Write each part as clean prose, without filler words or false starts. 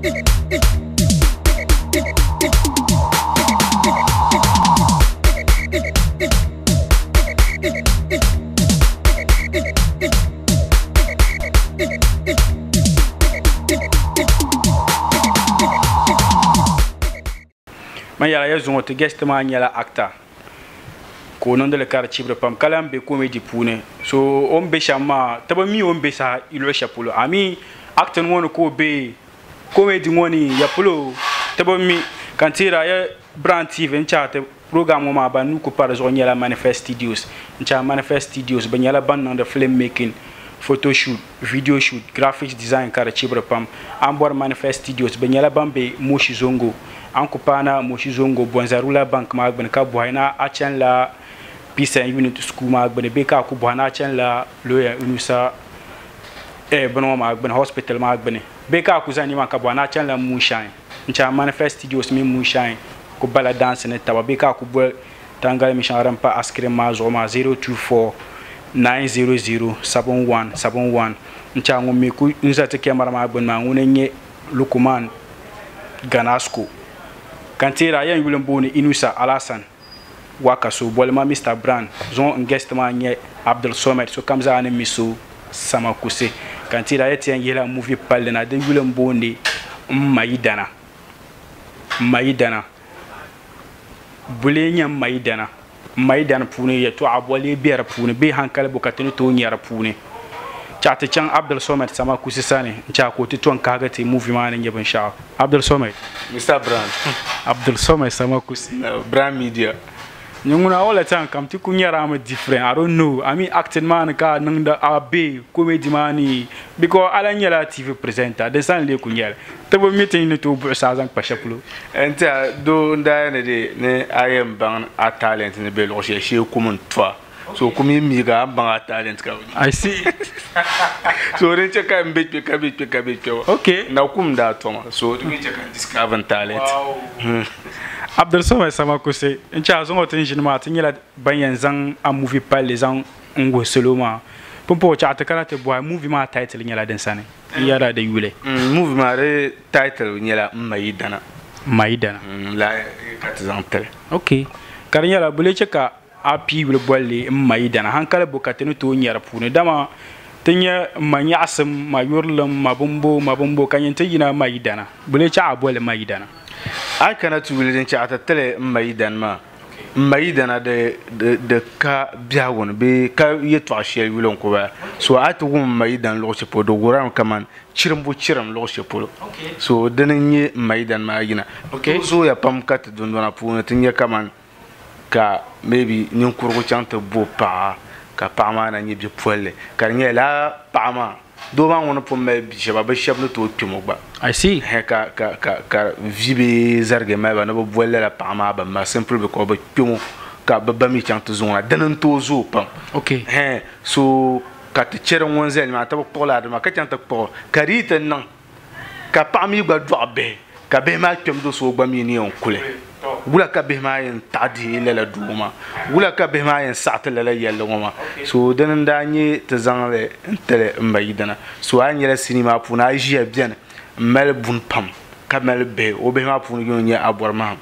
man yala ya zongo te guest man yala actor ko non de le kar chibre pam kalam be comedy pune so on be shama taba mi on be sa ilo chapulo ami actor wono ko be comedy woni ya pulo taba mi kantira ya brand tv nchate programme ma ba nu ko par zo nyala manifest studios ncha manifest studios ba nyala ban non de film making photo shoot video shoot graphics design kar chibre pam ambor manifest studios ba nyala bambe moshi zongo an kupana moshi zongo bonzarula bank ma gben ka boyna a chen la peace and unity school ma gben be ka ku boyna chen la loya unusa bono ma gben hospital ma gben be ka ku zani ma ka boyna chen la mushain ncha manifest studios mi mushain ku bala dance ne tawa be ka ku bo tangal mi sharam pa askre ma zo ma 024 900 7171 ncha ngumi ku nzate kemara ma gben ma ngunenye lukuman ganasco kantira yan yulen boni inusa alasan waka so bolma Mr Brand zon guest ma nye Abdul Somed so kamza ane miso sama kuse kantira yeti yela movie palle na de yulen boni maidana bulenya maidana pune ya to abole bier pune be hankal bukatini to nyara pune chate chan Abdul Somed sama kuse sane cha ko ti ton kaga te movie ma ne yebin sha Abdul Somed Mr Brand Abdul Somed sama kuse Brand Media nyunguna all the time kam ti kunyara am different I don't know I mean acting man ka nang da abe comedy mani because ala nyala TV presenter de san le kunyara to bo meeting ni to bo sa zan pashapulo enta do nda ne I am bang a talent ne be lo she kumun twa so kumi mi ga bang a talent ka I see so re check am be ka okay na kum da to so do we check discover talent wow. Abdul Somed sama kuse ncha zongo tin jinma tin yela banyan zan a movie pale zan ngo seloma pompo cha ta kana te boy movie ma title nyela den sane yara da yule movie ma re title nyela maidana la katizantel okay kar nyela bule cheka api wule bolle maidana hankala bokatenu to nyara pune dama tinya manya asam mayorlam mabumbo kanyente yina maidana bule cha abole maidana I cannot willing to tell Maidan ma. Maidana de ka biawon be ka yet wa share wilon ko so at wum Maidan lo chepo do goran kaman chiram lo chepo so denenye Maidan ma yina okay so ya pam kat don dona puna tinye kaman ka maybe nyin kurgo chante bo pa ka pa ma na nyi bi polle ka nye la pa ma do ma wona pom me bi sheba ba shebno to tumo ba I see he ka vibe zarge ma ba no bo bolle la pa ma ba ma simple be ko ba tumo ka ba mi chante zona danan to zo pam okay he so ka te chere wonzel ma ta ko la ma ka chante ko karita nan ka pa mi gba do be ka be ma tum do so gba mi ni on kule wula ka be ma yin tadi lela duma wula ka be ma yin sa'ta lela yalla ngoma so danan da nyi te zangle tele mbayidana so anyela cinema puna ajiya bien mel bun pam ka mel be o be ma puna yo nya aborma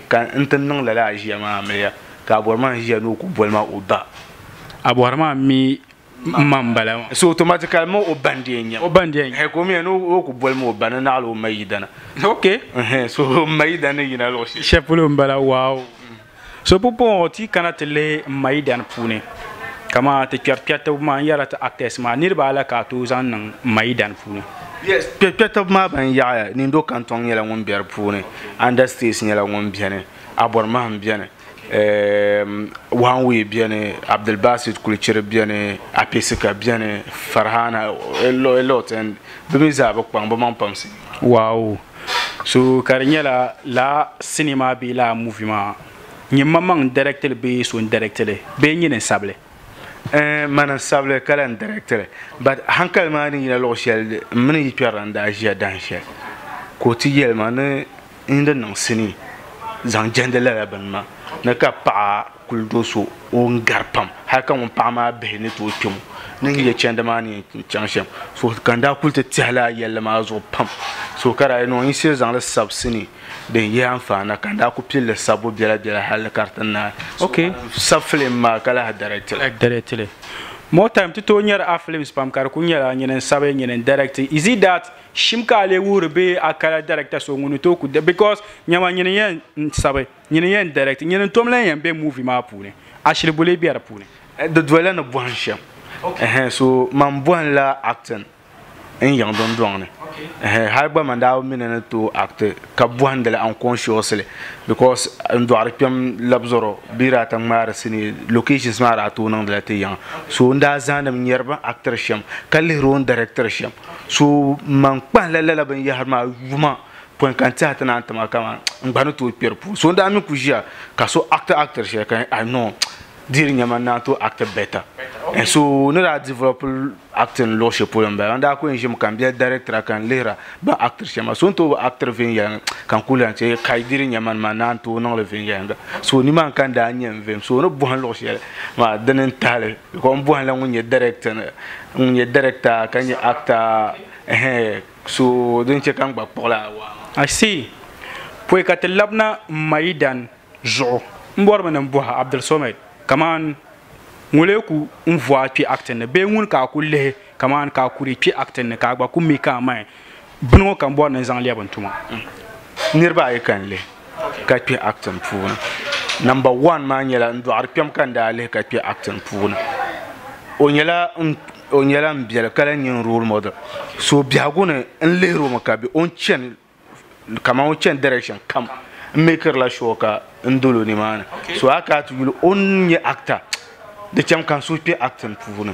kan intan nan lela ajiya ma ameya ka aborma ajiya no ku bolma o ba aborma mi mambala so automatically o bandenya he ko mi no ku bolma o banana alo mayidana okay so maidana yina lo shepulo mbala wow so popo ti kana tele maidan pune kama te kyarkyata ma yara ta actors ma nirba ala ka to zan nan maidan pune yes kyarkyata ma ban ya ni ndo kanton yala won biar pune understates yala won biane abor ma biane wanwe biane Abdul Basit kulchire biane apesika biane Farhana lot and bimiza ba kwang ba man pamsi wow so karinyela la cinema bi la movie ma nyimma man director be so director be nyine sable man sable kala director but hankal ma ni la lochel man yi peranda agia danche ko ti yel man inda nan sini zan jandela la ban ma na ka pa kuldo so on garpam ha kan on pa ma be ni to tum ning ye chende mani changshem so kanda kulte tihala yella ma zo pam so kara no insir zang la sabsini de ye amfana kanda ku pile sabo biela biela hal kartana okay sab film ma kala directly more time to nyar a film spam kar ku nyara nyenen sabe nyenen direct is it that shimka le wurbe akala director so ngunu to ku because nyama nyenen yen sabe nyenen yen direct nyenen tomlen yen be movie ma pune ashir bole biara pune de dwela na bwansham so man bwan la acting en yang don don har ba man da minena to act ka bwan de la unconsciously because ndo arpem labzoro bira tan mara sini locations mara to nan de te yang so nda zanam nyerba actor sham kalli ron director sham so man kwan la ban ya har ma wuma point kan ta tan antama kama ngano to perpu so nda mi kujia ka so actor she kan I know dir nyama na to act better and so no that develop acting lo she problem ba anda ko njim kan bia director kan lera ba actor shema so to actor vin yang kan kula che kai dir nyama ma na to no le vin yang so ni man kan da nyam vim so no buhan lo she ma danen tale ko buhan la ngunye director kan actor so den che kan ba pola wa I see pwe katlabna maidan zo mbor manan buha Abdul Somad kaman ngule ku mvoa pi acting be ngun ka ku le kaman ka ku ri pi acting ka gba ku mi ka mai bno kan bo na zan liya bantuma nirba ay kan le ka pi acting puna number 1 ma nyela ndo arpem kan da le ka pi acting puna onyela mbiel kala nyin role model so biagune en le ro makabi on chen kama on chen direction kam maker la shoka ndolo ni mana so aka tu on ye actor de cham kan so pe actor puvuna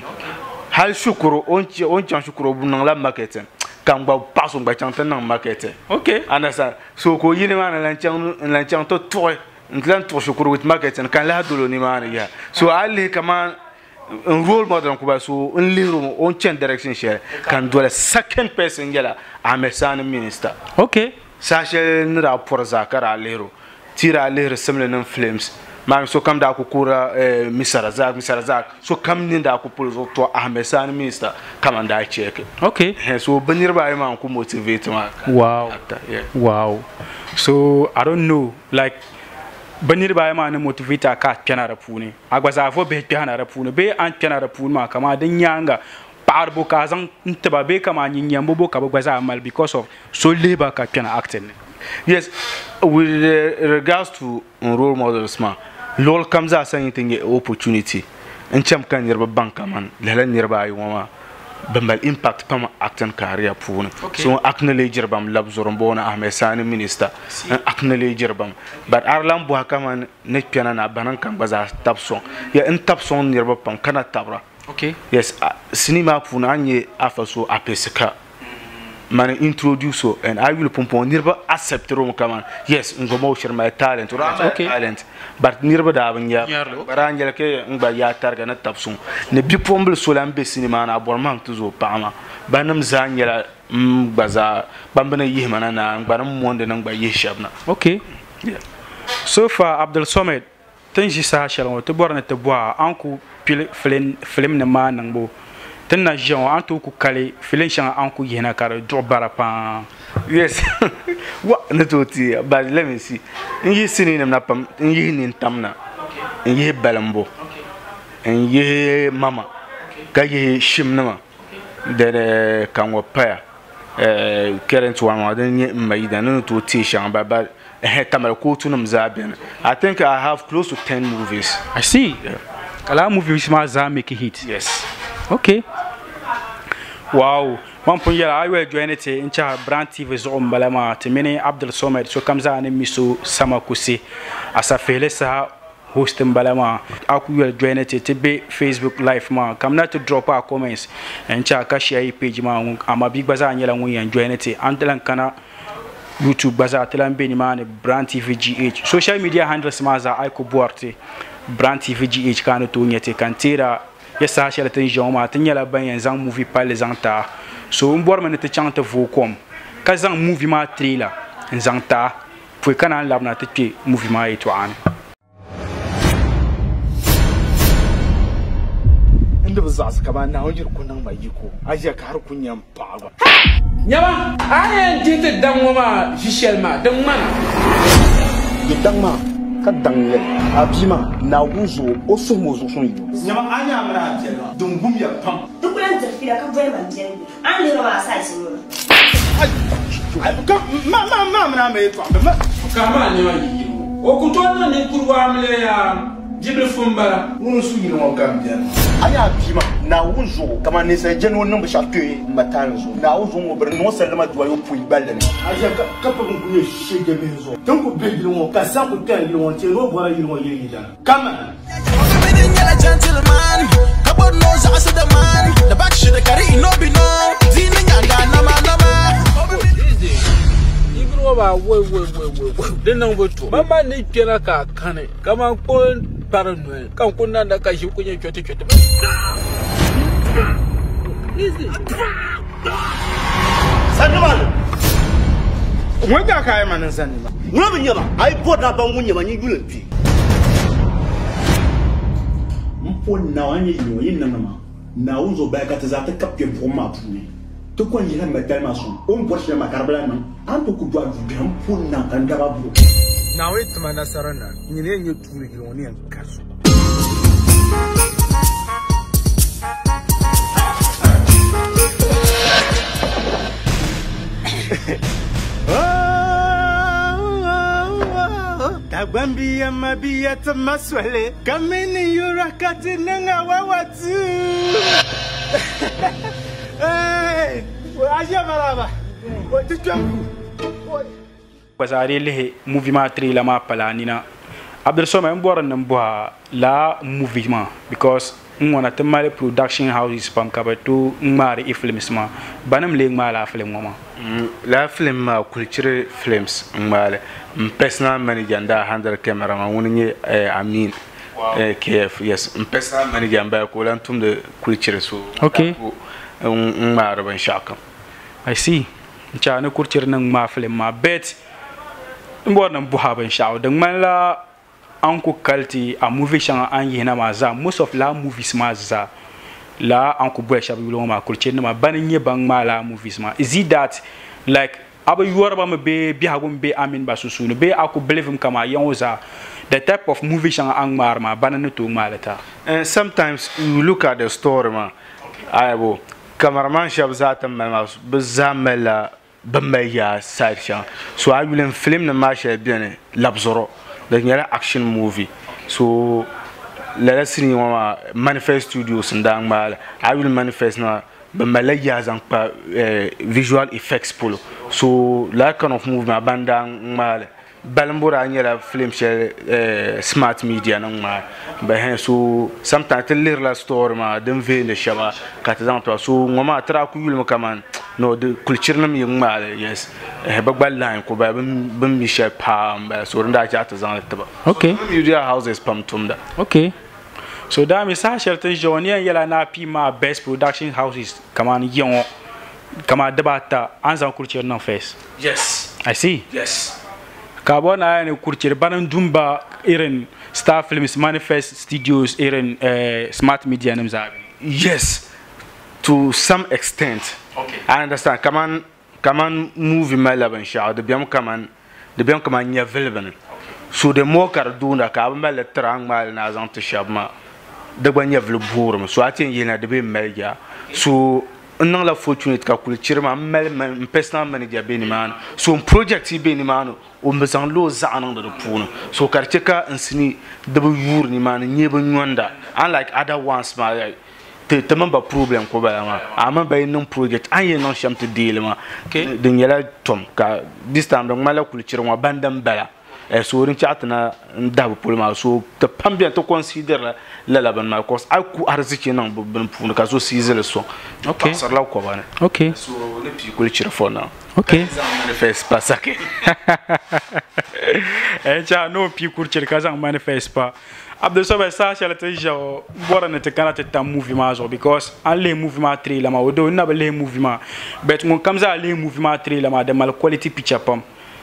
hal shukuru on chan shukuru bunan la marketing kan ba paso ba chan tan nan marketing okay anasa so ko yini mana lan chan to toy ndlan to shukuru with marketing kan la dolo ni mana ya so ali kama un role model ko ba so un liro on chen direction share kan do la second person yala amesan minister okay sashe nira por zakara lero tira lero semle nan flames ma so kam da ku kura misara zak so kam ni da ku pulzo to Ahmed Sani minister kam da check okay so banir ba ma ku motivate ma wow wow so I don't know like banir ba ma na motivate ka pianara puni agbaza fo be pianara puni be an pianara puni ma kama dan yanga parbo kazan ntaba be kama nyinyambo bo ka gbaza amal because of so labor ka piana acting. Yes, with regards to role models ma lol comes as anything opportunity en cham kan yerba banka man lala nirba ay wama bambal impact pama acting career puna so acknowledge bam labzorom bona Ahmed Sani minister acknowledge bam but arlam bo kaman ne piana na banan kan baza tapson ya en tapson nirba pam kana tabra okay yes cinema puna anye afaso apesika man introduce and I will pompon nirba accept rom kaman yes ngomo share my talent or talent but nirba da banya barangel ke ngba ya targa na tapsun ne bi pomble solam be cinema na borman tuzo pama banam zanyela baza bambana yihmana na ngbanam monde na ngba yeshabna okay yeah so far Abdul Somad tanji sa shalon to borna te boa anku film na ma nangbo tena jean anto ku kale filin shan anku yena kar do barapa yes wa na toti but let me see nyi sini na pam nyi ni tamna nyi balambo nyi mama ka yi shimnama de kanwa pa current one wa den nyi maida na toti shan ba tamal ko tunum zaben I think I have close to 10 movies. I see. Kala movies ma za make hit. Yes. Okay. Wow. One point I will join it in Brand TV Zom Balama to many Abdul Somad so comes an miso Samakusi as a felesa host in Balama. I will join it to be Facebook Live ma. Come not to drop our comments and check share page ma. I'm a big bazaar and join it until kana YouTube bazaar telan beni man Brand TV GH. Social media handles maza I could boarte Brand TV GH kanu to nyete kantira. Yes, I shall tell you, I think you'll buy a movie pile Zanta. So, Borman at the chant of Vocom. Kazan movie my trailer and Zanta. We can't love not to movie my to an. End of zaɣa ka ba na wajir kunan ba yiko aje ka har kunyan pawa nyama ayen tite dangoma jishelma dangmana dangma ka dangle abima na wuzo o sumo zo son yi nyama anya mara tiela dungum ya pam dukulan tafira ka voye man jeni an le ma sa shi ai ka ma na me to ma kama ne wa yi o ku to na ne kurwa amle ya jibril fumbara mun su yi no kam bian anya abima na wuzo kama ne sai jeno nan ba shatwe matan zo na wuzo mo ber no sallama duwa yo pui balle ne aja ka pa kun ne shege me zo tan ko be gilon ka sa ko kan gilon te ro bora gilon yi dan kama gentleman kabon no za asa da man da back shi da kare ino bi no zinin yanga nama igro ba we den nan boto mama ne kira ka kane kama ko paranoid kan kunna da kashi kunye chote easy sanman wanda kai manan sanman muna bin yaba ai boda bangun yaba ni gulen fi mpo na wani yo yin nan ma na uzo ba ka ta za ta kapke pour ma puni to ko yi han metal ma son on bo shi ma karbala man an to ku do adu bi mpo na kan da babu na wai tuma nasarar nan ni ne yin turi ki wani yan kaso Dagwambiya mabiya tamaswale kamini yura katinanga wawatu eh aja maraba tujangu pasari le mouvement trailer ma palanina Abdul Soma mbora nambwa la mouvement because ngwana temale production houses pam kabato ngmari e films ma banam le ngmala film mama la film ma culture films ngmale personal manager nda handle camera ma woni Amin KF yes personal manager mba ko lan tum de culture so okay ngmara ban shaka I see ncha ne culture nang ma film ma bet mbora nambwa ban shaw de ngmala anko kalti a movie shanga an yena maza most of la movies maza la anko boy shabu lo ma kulche na ma bananye bang ma la movies ma is it that like aba yuwar ba me be bi hagum be amin ba susu no be ako believe him kama yanza the type of movie shanga an mar ma banane to malata and sometimes you look at the story ma aybo cameraman shab zatan ma bizamela bamaya side shang so I will film na ma sha bien labzoro the action movie so let us see manifest studios and dang mal I will manifest na Malaya and visual effects polo so that kind of movement bandang mal balambura nyela film share smart media nang ma ba so sometimes tell la story ma dem vele shaba katazan so ngoma tra ku yul kaman no the culture nam yung mal yes bagbal line ko ba bim mi share pam so nda cha tazan taba okay media houses pam tumda okay so da mi sa shelter jonia yela na pi ma best production houses kaman yon kama debata anzan culture non face yes I see yes Kabona and Kurcher Banan Dumba Iren Star Films Manifest Studios Iren Smart Media Namzabi. Yes, to some extent. Okay. I understand. Come on movie my love and shout the Biam come near Velven. So the more Carduna Kabama Trang Mal Nazan to Shabma the one you have Luburum. So I think you know the be Melia. So non la fortunate ka culture ma personal manager be ni man so project be ni man o mbezan lo za anan da puno so karcheka insini de yur ni man nyeba nyonda unlike other ones ma te mamba problem ko ba ma ama ba non project an ye non sham te deal ma de nyela tom ka this time donc mala culture ma bandam bala so rin chatna ndab problème so te pambia to consider la ban ma cause ay ku arziki nan ban puno ka so size le so okay sar la ko bana okay so le pi culture for now okay ça manifeste pas ça que ja no pi culture ka ça manifeste pas Abdul Sobe sa chala te jo bora ne te kana te tam mouvement zo because en les mouvement tri la ma odo na ba les mouvement bet mon comme ça les mouvement tri la ma de mal quality picture pam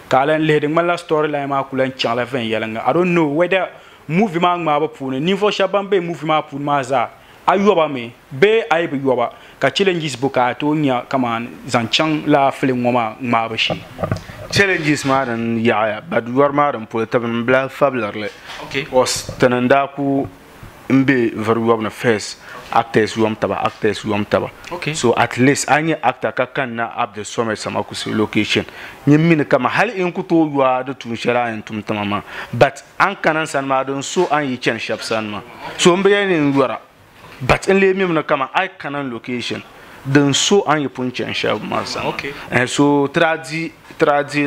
kalen le de mala story la ma kulan chala 20 yelanga I don't know whether mouvement ma ba pour niveau shabambe mouvement pour maza ayoba me be ay be yoba ka challenges buka to nya kaman zanchang la film ngoma ma bashi challenges maran ya bad war maran po tabn bla fablerle okay was tananda ku mbe verwab na face actors wam taba okay so at least anya actor ka kan na Abdul Somad sama ku se location nyimmin kama hal in ku to yuwa da tun shara in tum tamama but an kanan san ma don so an yi chen shop san ma so mbe yin yuwa but in le mim na kama I kanan location dan so an yi pun chen shop ma san okay and so tradi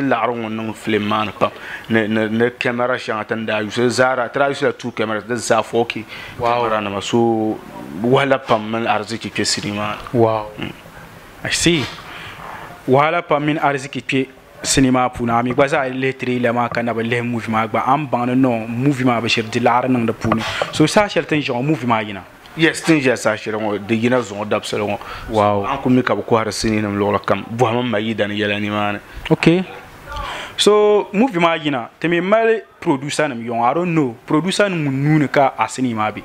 laron wannan film man pa ne camera shangatan da yusa zara tradi two cameras da za 4K wow rana so wala pam min arziki ke cinema wow I see wala pam min arziki ke cinema puna mi gbaza letri le ma kana ba le movie ma gba am ban no movie ma bashir dilar nan da puni so sa shelton genre movie ma yina yes tin ja sa shirin de gina zo da psalon wow an kuma ka ko har cinema lo kam bu ma mayi dan yala ni ma okay so movie ma yina temi mal producer nam yon I don't know producer nam nunu ka a cinema bi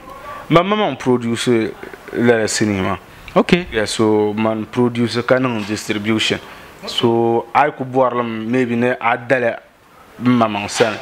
Mama produce the cinema. Okay. Yeah, so man produce canon distribution. So I could board maybe ne adele mama sen.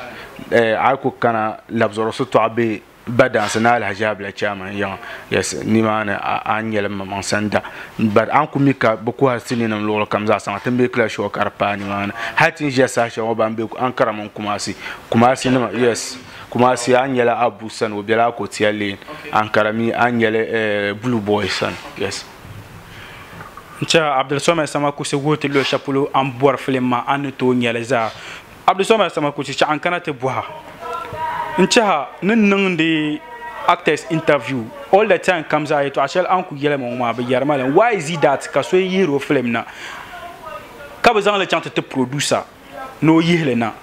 I could kana labzoro so to abe badance na al hijab la chama yan. Yes, ni mana anyele mama senda. But an kumika boku ha cinema lo kam za sama tembe kla show karpa ni mana. Hatin je sa show ba mbe an karamon kumasi. Kumasi no yes. Kuma si anyela Abu San obela ko tiale ankarami anyele Blue Boy san yes ncha Abdul Somad sama ku se wote lo chapeau am bor film ma an to nyele za Abdul Somad sama ku ci ankana te buha ncha nan de actors interview all the time comes out to ashel an ku yele mo ma be yarmalen why is it that ka so yiro film na ka bezan le chante te producer no yele na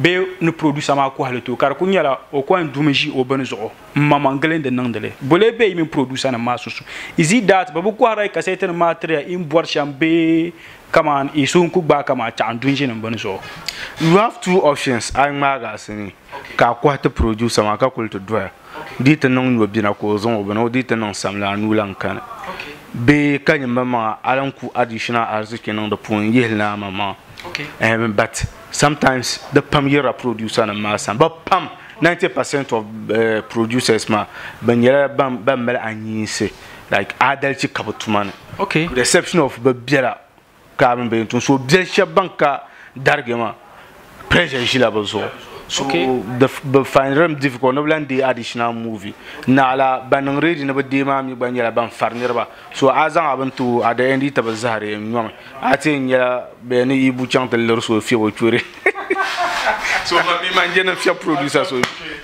be no producer ma ko halato kar ku nyala o ko ndumeji o ban zo mama ngelen de nandele bole be mi producer na masusu is it that babu ko harai ka seten material in bor chambe kaman isun ku ba kama ta ndunje nan ban zo you have two options I maga sini ka ko ta producer ma ka kulto doya dit non yo bina ko zon o bana dit non samla nulan kan be kany mama alan ku additional arziki nan da pon yelna mama okay but sometimes the pam yera producer na masan but pam 90% of producers ma banyera bam mel anyise like adalci kabutuman okay with the exception of babiera kabin be tun so biel banka dargema pressure jila bazo so okay. the find difficult no land the additional movie na ala banan ready na bade ma mi banyera ban farnirba so azan abantu ada endi tabazare nyoma atin ya be ni ibu chantel so fi wo chure so me manje na fi producer so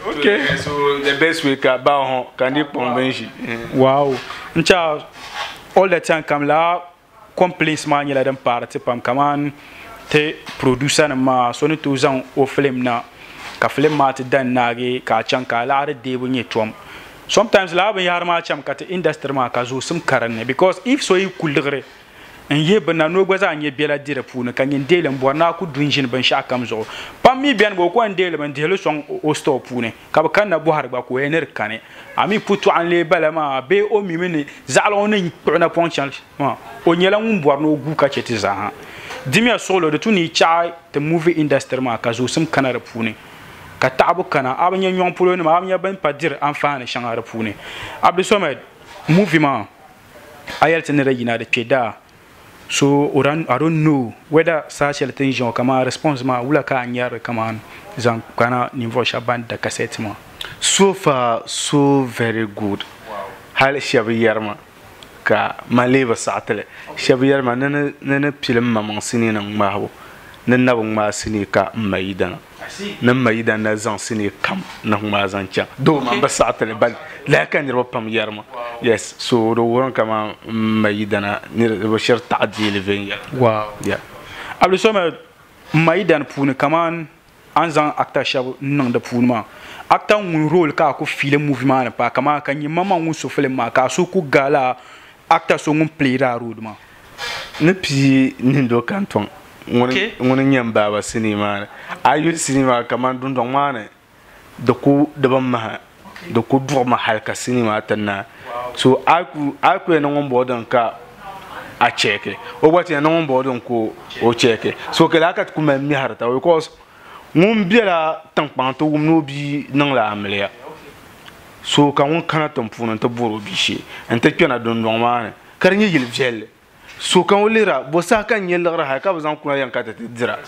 okay so the best way ka ba hon kan di pombenji wow ncha all the time kam la complaints ma nyela dan party pam kaman te producer na ma so ni to zan o film na ka film ma te dan nage ka chanka la re de bunye tom sometimes la ban yar ma cham ka te industry ma ka zo sum karanne because if so yi kulgre en ye bana no gwaza anye bela dire puna kan yin dele mbo na ku dunjin ban sha kam zo pam mi bian go ko en dele ban dele son o stop pune ka ba kan na bo har ba ko ener kane ami putu an le bala ma be o mi mini zalo ne na ponchal ma o nyela mbo no gu ka cheti za ha dimia solo de tuni chai the movie industry ma ka zo sum kanara pune ka tabu kana abanya nyon pulo ne ma abanya ban padir an fa ne shangara pune Abdul Somad movie ma ayal tenere yina de peda. So I don't know whether such a thing kama response ma wula ka anyar kama zan kana niveau shaban da cassette ma so far so very good wow hal shabiyar ma ka maleba sa'atale shabiyar ma nana film ma mansini nan ma hawo nan na bun ma sini ka maidana nan maidan na zan sini kam na ma zan cha do ma ba sa'atale bal la kan ro pam yarma yes so do won kama maidana ni bashir ta'dil vin ya wow yeah Abdul Somad maidan pune kaman an zan actor shab nan da pune ma actor un role ka ko film movie ma pa kama kan yi mama un so film ma ka so ku gala actor so un play ra road ma ne pi ni do kanton woni nyamba ba cinema ayu cinema kaman dun don ma ne da ku da ban ma da ku ma halka sinima tanna so aku na ngom bodan ka a cheke o wati na ngom bodan ko o cheke so ke la kat kuma mi harta because ngum biela tankpan to wum no bi nang la amlia so ka won kana tampuna to boro bi shi enta kena don don ma karnyi yil jelle so kan wolira bo sa kan yelra ha ka bazan kuna yan kata dira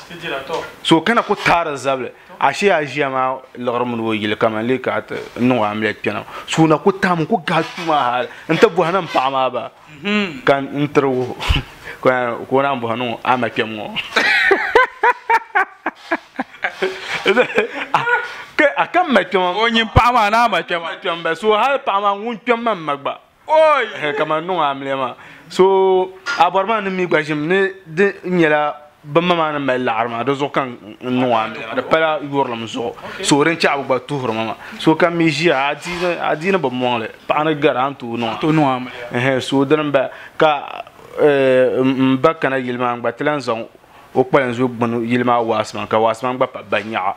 so kana ko tara zable ashi ajiya ma lagr mun wo yil kama le ka no amle piano so na ko tam ko gatu ma ha enta bo hanan pa ma ba kan intro ko na bo hanu ama kemo ke akam ma kemo onyin pa ma na ma kemo so ha pa ma ngun kemo magba oy kama no amle ma so abarma ni mi gwajim ne de nyela bamma man ma la'arma do zo kan nuwa da pala yorlam zo so ren cha ba tuhur mama so kan mi ji adina ba monle pa na garantu no to nuwa so dan ba ka mbakana yilma ngbatlan zon o kpalan zo gbanu yilma wasman ka wasman gba pa banya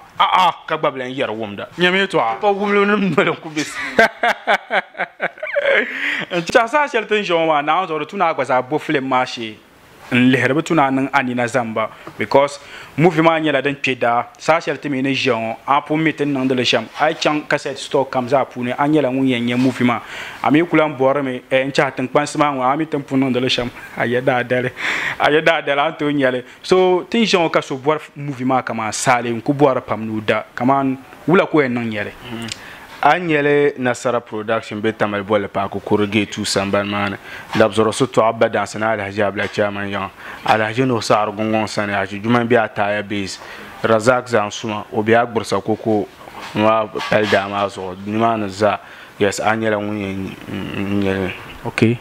ka gba blan yar wumda nyame to pa wumlu nim bala ku bis cha sa shel tin joma na zo to na gba za bo film mashi nlehre tuna nan anina zamba because movie ma nyela den peda sa shel timi ne jon apu mitin nan de le sham ai chang cassette stock kam za pune anyela ngun yenye movie ma ami kulan borme ncha tan pansma wa ami tan punon de le sham ayeda dare anto nyele so tin jon ka so bor movie ma kama sale ku bor pam nuda kaman wula ko en nan nyele anyele nasara production be tamal bole pa ko korge tu samban man labzoro so to abada sana al hijab la chaman yan al hajino sar gongon sana ya juman bi ataya base razak zan suma o bi agbur sa koko wa pelda ma so ni man za yes anyele won okay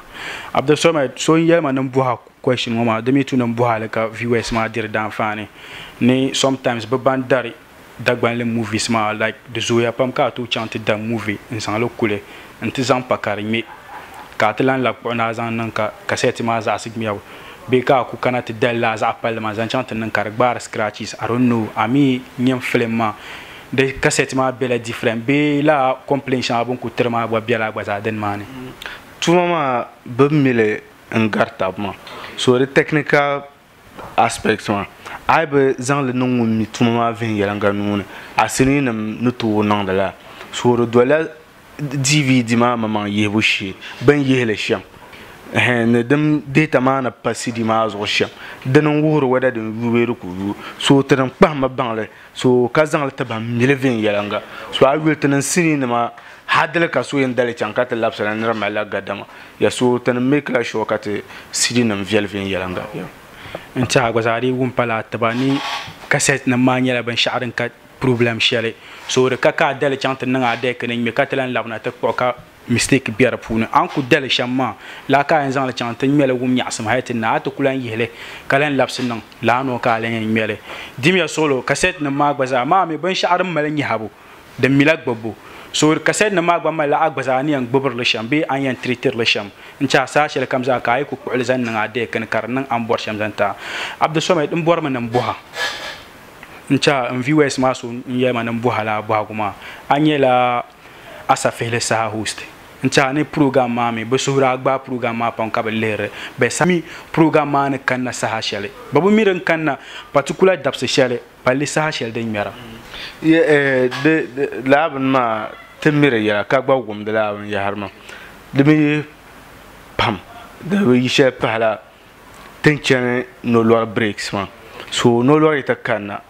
abdul somad so yelma nan buha question mama de mi tunan buha la ka viewers ma dir dan fane ni sometimes be bandari dagban le movies ma like de zoya pam ka to chante da movie in san lo kule nti zan pakari me ka tlan la ko na zan nan ka cassette ma za sig miyaw be ka ku kana te dalla za pal ma zan chante nan kar bar scratches I don't know ami nyam film ma de cassette ma bela different be la complaintion abon ku terma ba biala ba za den mane tuma ma bemile ngartab ma so the technical aspects ma ai be zan le non mi tuma ma vin yelanga nune asini nam nutu nan da la so ro dola DVD ma mama yebushi ben yele sham ne dem data ma na pasidi ma zo sham den wuro wada den weru ku so tan pa ma banle so ka zan le tabam mi vin yelanga so ai wel tan sini ma hadle ka so yen dale chankata lapsala nra mala gadama ya so tan mekla shokate sidi nam vin yelanga nta gwazari wum pala tabani cassette na manyela ban sha'arin ka problem shele so de kaka dale chante nanga de ken mi katalan labna ta ko ka mistake biara puna an ku dale shamma la ka en zan la chante mele wum nyasam haytin na to kulan yele kalan labsin nan la no ka len mele dimya solo cassette na ma gwaza ma mi ban sha'arin malan yi habo da milag babbo so cassette na magba mala agbazani ang bobor le sham be an yan treater le sham ncha sa shel kam za kai ku ku zan nga de kan karnan an bor sham zanta abdu somay dum bor manan buha ncha en viewers ma so nye manan buha la buha kuma anyela asa fele sa host ncha ne program ma me be sura agba program ma pon ka be lere be sami program ma ne kan na sa shele babu miran kan na particular dapse shele palle sa shele de mera de laban ma temire ya ka gba gum de laban ya harma de mi pam de wi she pala tenchen no lor breaks ma so no lor ita kana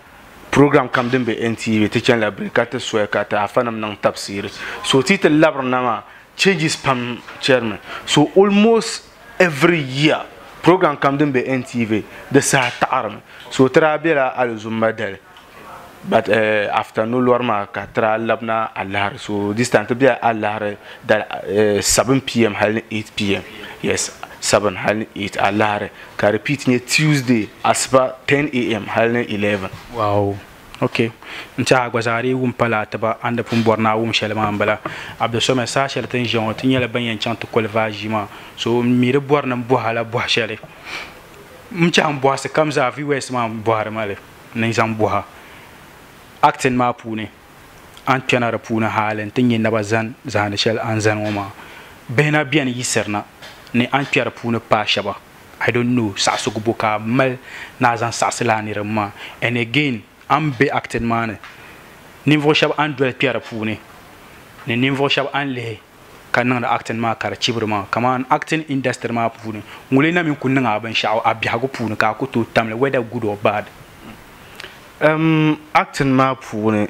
program kam dem be NTV te chen la break ka te so ka ta afanam nang tafsir so titel labrna ma changes pam chairman so almost every year program kam dem be NTV de sa ta'arm so trabira al zumbadal but after no lorma ka tra labna Allah so this time to be Allah that 7 p.m. hal 8 p.m. yes 7 hal 8 Allah ka repeat ne Tuesday asba 10 a.m. hal 11 wow okay nta gwazari wum pala taba anda pum borna wum shelma ambala abdo some sa shel tan jon tinyela banyan chante kolvaji ma so mire borna bohala bo shele mcha ambo se kamza viewers ma bohar male nan zam boha acting ma pune an kpɛna di puuni haali n ti nyɛ naba zani zahandi shɛli an zani ŋɔ maa bihi na biɛni yisirina ni an kpɛ di puuni paai shɛba I don't know saɣasigu bo ka mal na zaŋ saɣasi laa niriba maa and again an be acting maa ni ninvuɣu shɛba an doli kpɛ di puuni ni ninvuɣu shɛba an lihi ka niŋdi acting maa ka di chibiri maa kaman acting industry maa puuni ŋuli na min ku niŋa binshɛɣu a biɛhigu puuni ka a ku tooi tamli whether good or bad. Acting maa puuni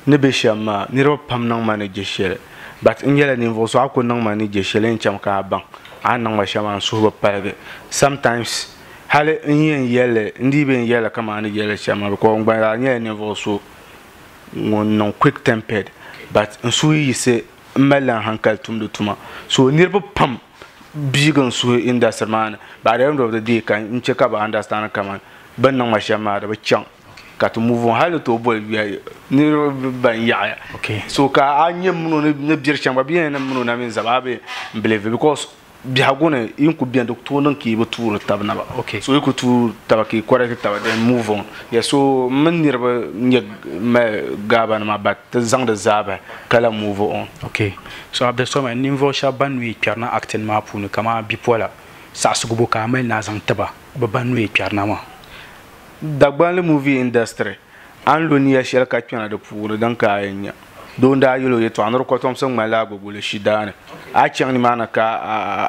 ni be shɛm maa niriba pam niŋ ma ni je shɛli but n yɛla ninvuɣu so a ku niŋ ma ni je shɛli n chɛm ka a baŋ a niŋ ma shɛm an suhu bi paligi sometimes hali n yɛn yɛli n dii be n yɛli kama ni yɛli shɛm maa because n gba nyɛla ninvuɣu so ŋun niŋ quick tempered but n suhu yisi n mali hankali tumdi tuma so niriba pam biigi n suhu industry maa ni but at the end of the day ka n chɛ ka ba understand kama bin niŋ ma shɛm maa di bi chaŋ ka ti move on hali to bol wiya niriba ban yaɣaya so ka a nyɛ muno ni biri shɛŋa bi yɛn ni muno na min zaba a be n believe because biɛhigu ni yin ku biɛni di tooi niŋ ka yi bi tuuri tabi naba so yi ku tuuri taba ka yi correct taba then move on so min niriba nyɛ gaaba nima but ti zaŋdi zaaba ka la move on so Abdulsamad ninvuɣu shɛba ban nuu kpɛri na acting maa puuni kama bipola saɣasigu bo ka a mali na zaŋ tiba bi ban nuu kpɛri na maa Dagbanli movie industry an lo niya shɛli ka kpɛna di puuni din ka a yɛn nya doo n daa yɛli o yɛltɔɣa ni di kɔtɔmsi ŋmani la agbaguli shidaani a chɛŋ nimaani ka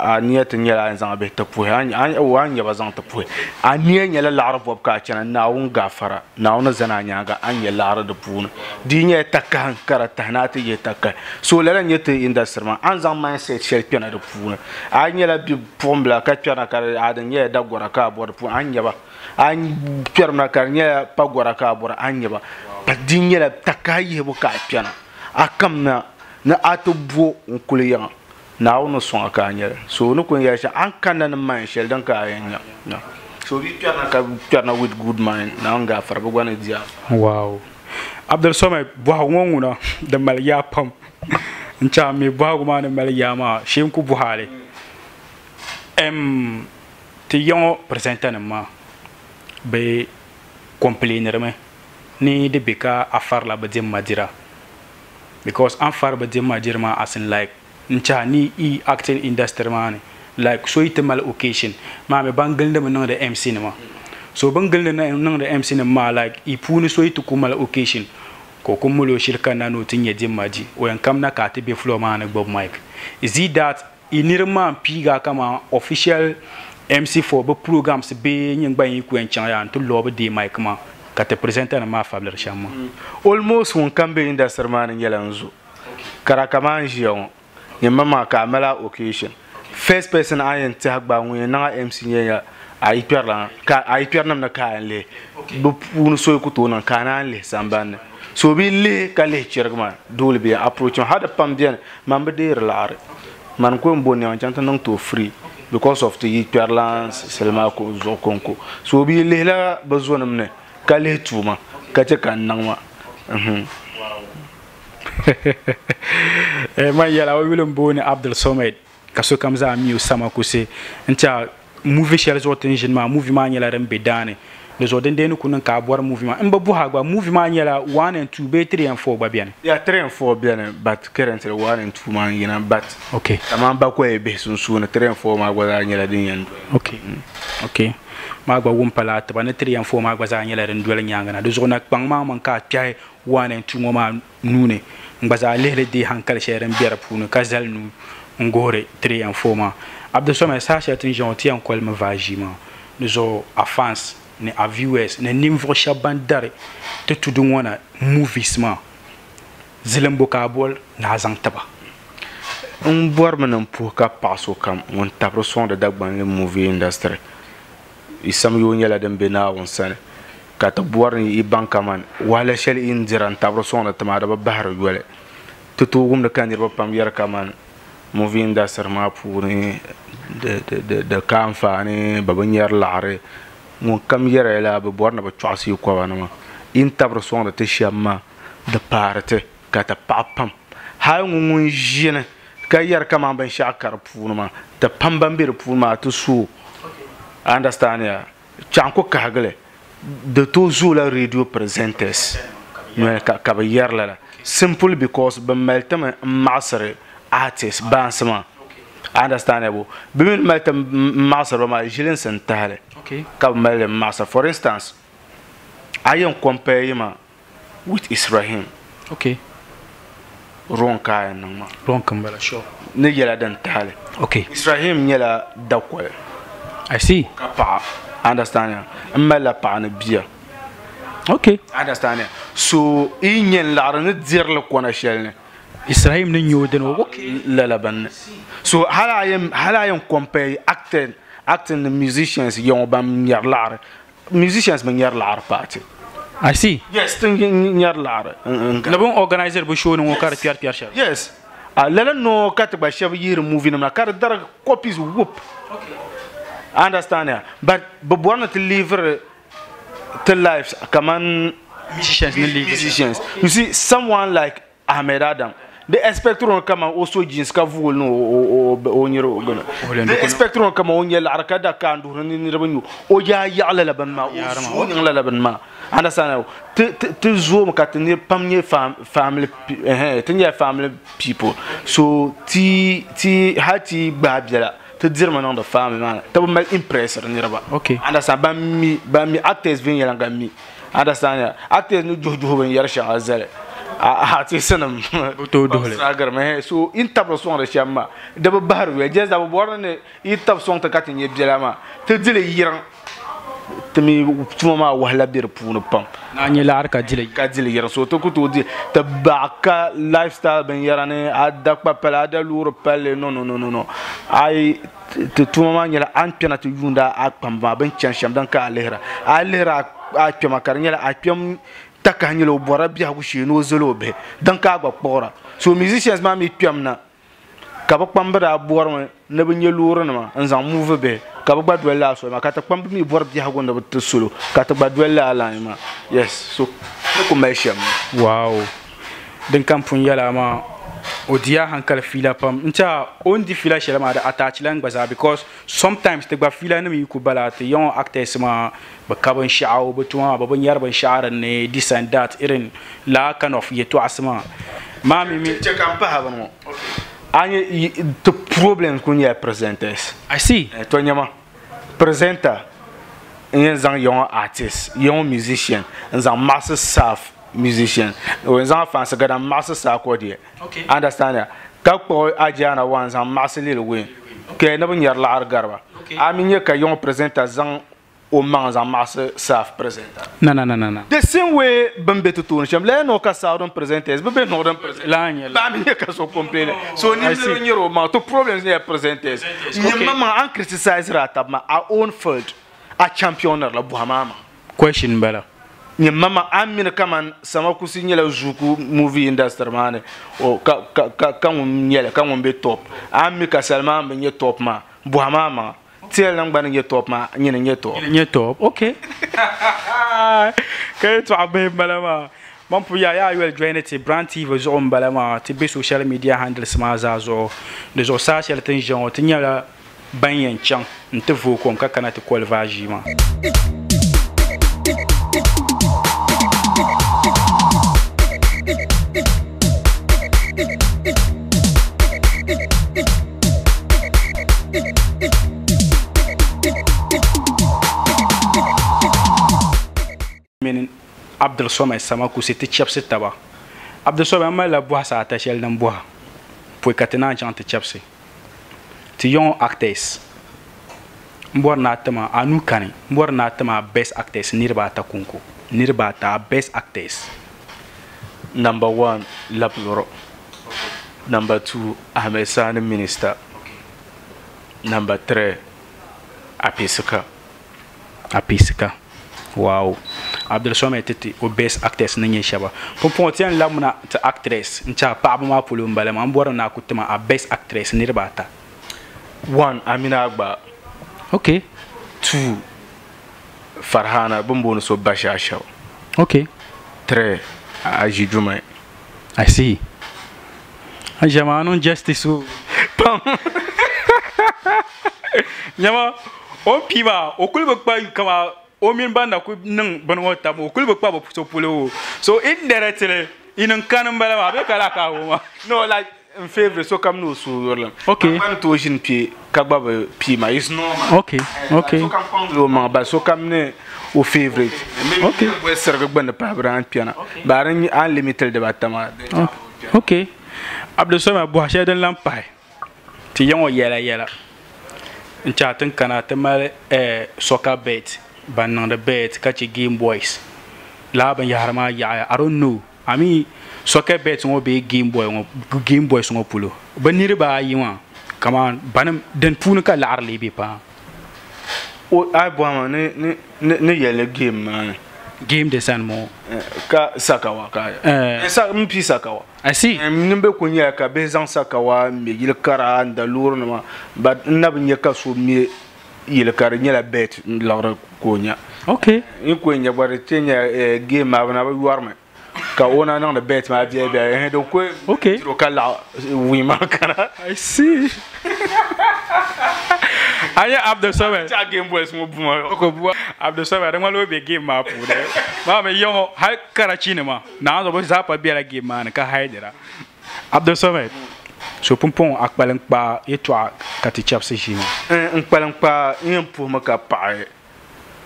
a niya ti nyɛla an zaŋ bihi ti puhi an nyɛba zaŋ ti puhi a niya nyɛla laɣari bɔbu ka a chɛna naawuni gafara naawuni zana a nyaanga an nyɛ laɣari di puuni di nyɛla takahi ka di tahi na ti yɛ takahi so lala nyɛ ti industry maa an zaŋ mindset shɛli kpɛna di puuni a nyɛla bipuɣimbila ka kpɛna ka di nyɛla dagɔra ka a bɔ di puuni an nyɛba an kpɛrimina ka di nyɛla pa gɔra ka a bɔra an nyɛba di nyɛla takahi yihibu ka a kpɛna a kam na ni a ti bo n kuli yaŋa naawuni sɔŋa ka a nyɛli so ni kun yɛli shɛli an kanna ni mind shɛli din ka a yɛn nya so bi kpɛrina ka kpɛrina with good mind naawuni gafara bi gba ni diya wow Abdulsamad bɔhagu ŋɔ ŋuna di mali yaa pam n chaŋ mi bɔhagu maa ni mali yaa maa shee ku bɔhaali ti yaŋɔ presenta nim maa bi complainirimi ni di be ka a farila bi dimma dira because an fari bi dimma diri maa asin like n chaha ni i acting industry maa ni like so yi ti mali occasion maa mi ban gilindi mi niŋdi MC nima so bin gilindi niŋdi MC nima maa like i puuni so yi ti ku mali occasion ko ku mali o shiri ka na ni o ti nyɛ dimma di o yɛn kam na ka a ti be floor maa ni gbubi mic is it that i niriba maa n piiga kama official MC for bi programs be nyingban yi ku yɛn chaŋ yaa n ti lɔbi dee mic maa ka ti presenter nim maa fablir shɛm maa almost ŋun kam be industry maa ni nyɛla n zo kara kaman ʒiya ŋɔ nyɛma maa ka a mala occasion first person a yɛn tihi gba ŋun yɛn niŋa MC nyɛla a yi kpɛri nim ni ka a yɛn lihi bi puuni so yi ku tooi niŋ ka a naan lihi sambanni so bi lihi ka lihi chirigi maa dole bi approach hadi pam biɛni man bi deeri laɣari man ko n bo niɛma chɛŋ ti niŋ to free because of ti yi kpɛri lan silima zuɣu konko so bi lihila bi zo nim ni ka lihi tuuma ka chɛ ka n niŋ ma man yɛla o yuli n booni Abdulsamad ka sokam zaa mi o sama kuse n tiɛha movie shɛli zuɣu tin ʒini maa movie maa nyɛla din be daani di zuɣu din deeni ku niŋ ka a bɔri movie maa n bi buha gba movie maa nyɛla 1 and 2 bee 3 and 4 gba biɛni 3 and 4 biɛni but currently 1 and 2 maa yina but taman ba ko bihi sunsuuni 3 and 4 maa gba zaa nyɛla din yɛn okay maa gba wum pala tiba ni 3 and 4 maa gba zaa nyɛla din doli nyaanga na di zuɣu na kpaŋ maa man ka a kpɛhi 1 and 2 ŋɔ maa nuuni n gba zaa lihili dee hankali shɛli din bɛ di puuni ka zali nu n gohiri 3 and 4 maa Abdulsamad saa shɛli tin ʒɛŋɔ ti yɛn kɔli mi vaaʒii maa di zuɣu a fans ni a viewers ni ninvuɣu shɛba ban dari ti tudi ŋɔ na movies maa zilimbo ka a bɔli ni a zaŋ tiba n bɔrimi ni n puhi ka paɣa so kam ŋun tabiri sɔŋdi Dagbanli movie industry isam yoo nyɛla din be naawuni sani ka ti bɔri ni i baŋ kaman wahala shɛli in dira n tabiri sɔŋdi ti maa di bi bahiri yɔli ti tooi wumdi ka niriba pam yɛri kaman movie industry maa puuni di ka anfaani ba bi nyɛri laɣari ŋun kam yɛra la bi bɔri ni bi chɔɣisi kɔba nima in tabiri sɔŋdi ti shɛm maa di paari ti ka ti paɣa pam hali ŋun ʒini ka yɛri kaman binshɛɣu ka di puuni maa ti pam ban be di puuni maa ti soo understand ya chaŋ ku kahigili di to zoola radio presenters no ka ba yerla la simple because ba meltama masare artist bansama understand abo be min meltam masare ma jilin san tale okay ka mel masare for instance I am compare with Israel. Okay. Wrong kind of man. Wrong kambala sure. Ne yela dan tale. Okay. Israel yela dakwal. I see. Kapa. Understand ya? Mela pa na bia. Okay. Understand ya? So inyen la ne dirle kona shelne. Israel ne nyoden okay. La ban. So hala yam compare acting the musicians yon bam nyar lar. Musicians men nyar lar party. I see. Yes, thing nyar lar. La bon organizer bu show no kar Pierre Charles. Yes. Lala no kat ba shab yir movie na kar dar copies whoop. Okay. Understand ya? But born to live to lives kaman musicians. Okay. You see someone like Ahmed Adam. The expectron kama also jeans ka vul no o nyero gona. The expectron kama o nyel arkada kan du ni rebanyu o ya yala la ban ma o nyala la ban ma. Understand? To zoom kat ni pamye family family people. So ti hati babjala to dire manon de family man. To mal impressor ni reba. Okay. Understand? Ba mi actors vin yala ngami. Understand? Actors no jojo ben yarsha azale. Hati sanam to dole agar me so in tab son de chama de bahar we just da borne i tab son ta katin ye bielama te dile yiran te mi tuma wahla bir punu pam na ni lar ka dile yiran so to ko to di te baka lifestyle ben yarane adda pa pala da luro pelle no ai te tuma nyala an pena to yunda akpam ba ben chancham dan ka alera a pema karnyala a pem takanyelo bora bia ku shino zolobe dan ka gba pora so musicians ma mi piamna ka ba pambara bora ne be nyeluro na nzan move be ka ba gbadwela so ma ka ta pambi mi bora bia go na be solo ka ta gbadwela ala ma yes so ko mesham wow den kampun yala ma odia hankal fila pam nta on di fila shela ma da attach lang baza because sometimes te gba fila ne mi ku bala te yon actors ma ba kaban sha'aw ba tuma ba ban yarban sha'aran ne this and that irin la kind of yeto asma ma mi che kampa ha no anye the problem kun ya presenters I see to nyama presenter yen zang yon artist yon musician zang master staff musician when zan fancy gada master sakodi okay understand ya ka ko ajana wan zan master lil win ke na bin yar la garba aminye ka yon presenter zan o man zan master staff presenter na the same way bambe to tun sham le no ka saudon presenters be no don presenter la nyel ba aminye ka so complain so ni le nyero ma to problems ne presenters ni mama an criticize rata ma our own field a championer la buhamama question bala ni mama amina kaman sama kusi nyela zuku movie industry mane o ka nyela ka be top ammi ka salma be nye top ma buhamama tiel nang ban nye top ma nye top okay kay to abe malama mam pu ya wel joinete brand tv zo mbalama te be social media handles ma za zo de zo social tension te nyala banyen chan nte vo kom ka kana te kolvaji ma Abdul Somay Samaku c'était chapse taba Abdul Somay ma la bois sa ta shel nan bois pour katena chante chapse ti yon actors mbor na tama anu kane mbor na tama best actors nirba ta kunko nirba ta best actors number 1 Laploro number 2 Ahmed Sani minister number 3 Apisika wow Abdul Somay tete o best actress nanye shaba pompon tian lamuna ta actress ncha pa ma pulu mbale ma mbora na kutuma a best actress nirbata 1 Amina Agba okay 2 Farhana Bombono so Bashasha okay 3 Aji Jumai I see Ajamano justice nyama on pima o kulba pa kama o min banda ku ning ban wata mo kul ba ba so pulo so indirectly in kan bala ma be kala ka wo No, like in favor, so come no so yorlam. Okay. Man to jin pi kagba pi ma is normal. Okay. Okay. So come prendre lo ma ba so come ne au favorite. Okay. We serga gbanda pa brand piana. Ba ran unlimited de batama. Okay. Abdou Somé bo ha den lampai. Ti yango yela. Nchatin kana temal soccer bet ban the bet catch Game Boys. La ban yarma ya I don't know. I mean soccer bet ngo be Game Boys ngo pulo. Ban ni ba yiwa. Come on, banam den punu ka lar libi pa. O ai bo ma ne yele game man. Game de san mo. Ka sakawa ka. Sa mpi sakawa. I see. Nimbe kunya ka bezan sakawa me yil kara ndalur ma but nabnya ka so me yil kara nyela bet lawra kunya. Okay. In kunya bare tenya game ma na ba warme. Ka ona na the bet ma bia bia donc okay ro kala wi ma kana. I see. Aya Abdou Somé Ta Game Boys mo buma ko bu Abdou Somé da ngalo be game ma pu de ma me yo ha karachi ne ma na zo bo za pa bi la game ma ka haidira Abdou Somé so pompon akbalan pa etwa kati chapse jima un palan pa un pour ma ka pa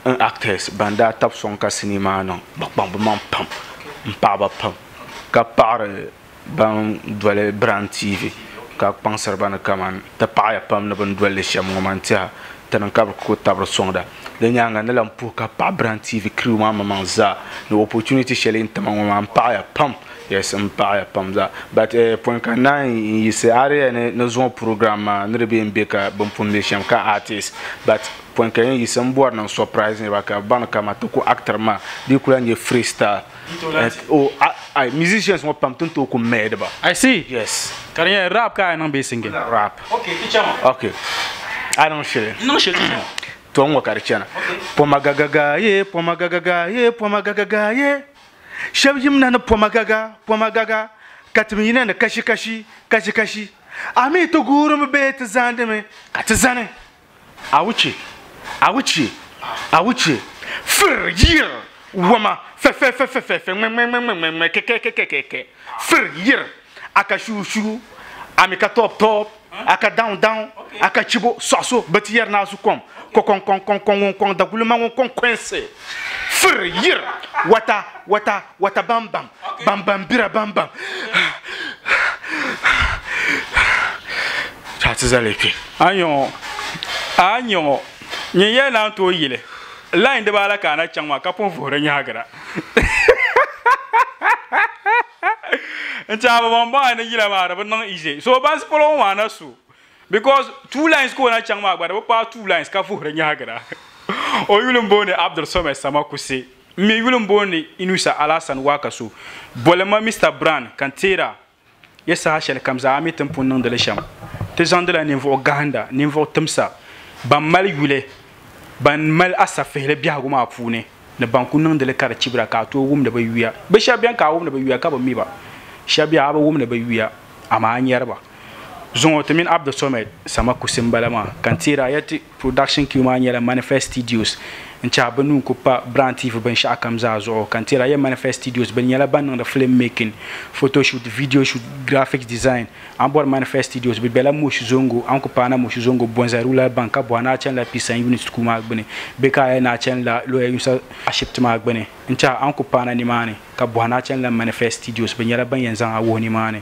un actrice banda tap son ka cinéma non bam bam pam pa ba pam ka par ban dole brand TV ka pensar bana kaman ta pa ya pam na ban dole sham ngomantia tan ka ko tabro sonda le nyanga na lam pour ka pa brand TV crew ma manza no opportunity shele ntama ngoma pa ya pam yes pa ya pam za but point ka na yise are ne zon programme ne be mbeka bon foundation ka artist but point ka yise mbor na surprise ne ba ka ban ka ma to ko actor ma di kula nye freestyle oh I musicians mo pam tunto ko medba I see. yes Kanya rap ka nan be singing. rap Okay, teacher. okay I don't share No shit. to ngo karchana poma gagaga ye poma gagaga ye poma gagaga ye shabjim na poma gaga katmina na kashi ami to gurum bet zande me katzane awuchi fir yir wama fe ke fir yir aka shushu ami ka top aka down aka chibo soso betiyer na su kom kon da gulma kon kwense fir yir wata bam bira bam Chatizalepi. Anyo. Nye na to yile. Line de bala kana changwa kapon fore nyagra. Ncha bamba na yila mara but non easy. So bas polo wana su. Because two lines ko na changwa but pa two lines ka fore nyagra. O yulum bone Abdou Somé sama kusi. Me yulum bone Inusa Alasan Wakasu. Bolema Mr Brand Kantera. Yesa hashel kamza ami tempon nan de lesham. Te zandela niveau Ganda, niveau Tumsa. Ban mal yule. Ban mal asafele biago ma pune. Ne banku nan de le kar chibra ka to wum de ba yuya. Be shabia ka wum de ba yuya ka ba mi ba. Shabia ba wum de ba yuya ama anyarba. Zongo temin Abdou Somé sama kusimbalama. Kantira yati production ki ma nyala Manifest Studios. Ncha banu ko pa brand TV ben sha kamza zo Kantira ya Manifest Studios ben nyala ban de film making, photo shoot, video shoot, graphics design. An bor Manifest Studios be bela moshi zongo an ko pa na moshi zongo bonzaru la banka bo na chen la pisan unit ku ma gbene. Be ka ya na chen la lo ya yusa shift ma gbene. Ncha an ko pa na ni mane ka bo na chen la Manifest Studios ben nyala ban yanzan a woni mane.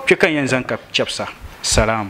Ke kan yanzan ka chapsa. Salam.